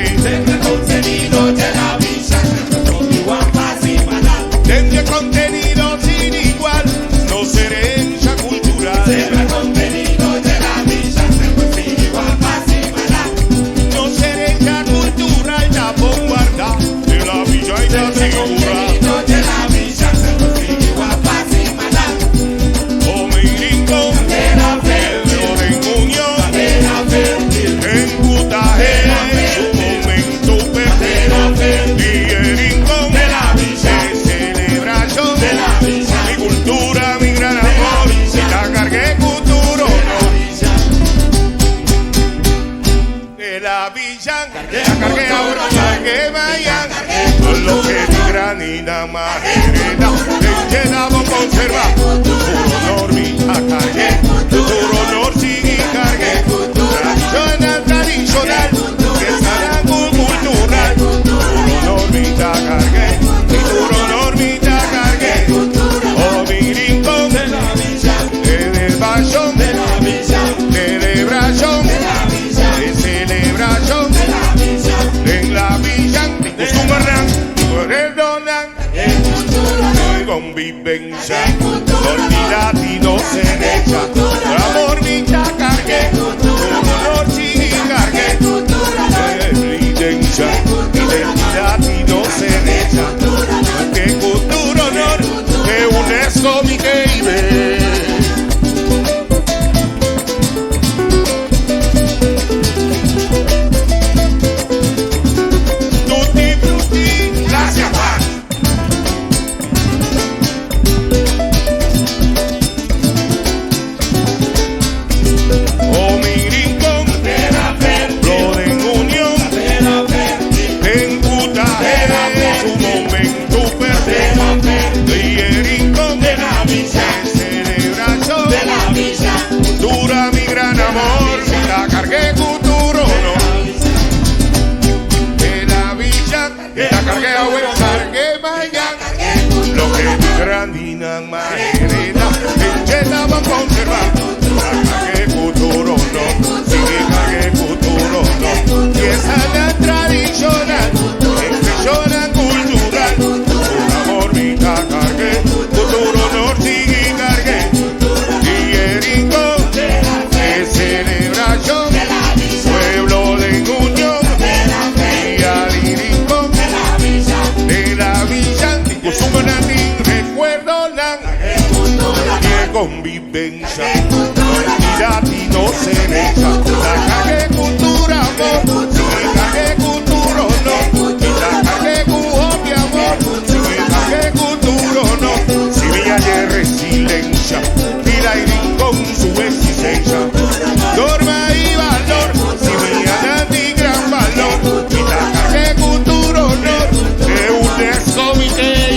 cargué. Sempre contenido de la villa, con igual paz y maldad. Tendré contenido sin igual, no seré herencia cultural. Sempre contenido de la villa, sempre sin igual paz y maldad. No seré herencia cultural, la bombarda de la villa y la Sempre figura. contenido de la villa, sempre sin igual paz y maldad. Oh, mi rincón, Bandera verde, pero en unión, bandera verde, en Cutaje, su momento bandera perfecto. verde. Y el rincón De la villa. de celebración, De la villa. mi cultura, mi gran amor, villa. y la cargué futuro. De la villa, la cargué ahora, cargué mañana. Lo que mi granina más hereda, llenamos conserva. Futuro honor, mi cargué, futuro honor, sigue cargué. Tradicional, tradicional, que será cultural. Futuro honor, mi cargué, futuro honor, mi cargué. Oh, mi rincón, De la villa, celebración, de la villa, celebración, de la villa, de celebración. de la villa. En la villa, de Sumarán, por el Donán, El futuro de convivencia, olvidad y no se deja. Por amor, mi cargué, por honor, sí cargué. Evidencia, identidad y no se deja. Que cultura, honor, que UNESCO, mi que Tutti frutti, Gracias, Juan. oh mi rincón, Bandera verde, flor en unión, bandera verde, en Cutaje, su momento perfecto. bandera verde. Y el rincón De la villa, de celebración, de la villa, cultura, mi gran amor, la cargué cultura, no. De la villa, la cargué abuelo, cargué mañana. Lo que mi granina más hereda, llenamos conservar. La cargué futuro, no. Sigue cargué futuro, no. Y esa es la tradicional, expresión cultural. Por amor, mi cargué, futuro, no. Sigue cargué. Y el rincón de celebración, de la villa, pueblo de unión. de la verde, Y al rincón de la villa. de la villa, Cusumanati, recuerdo la El futuro, que convivencia, unidad y no se deja. La calle cultura, amor, si calle cultura, no. Y la calle mi amor, si calle cultura, no. Si mi hay resiliencia, mira y rincón su existencia. Norma y valor, si mi hay gran valor. Y la calle cultura, no. De un comité.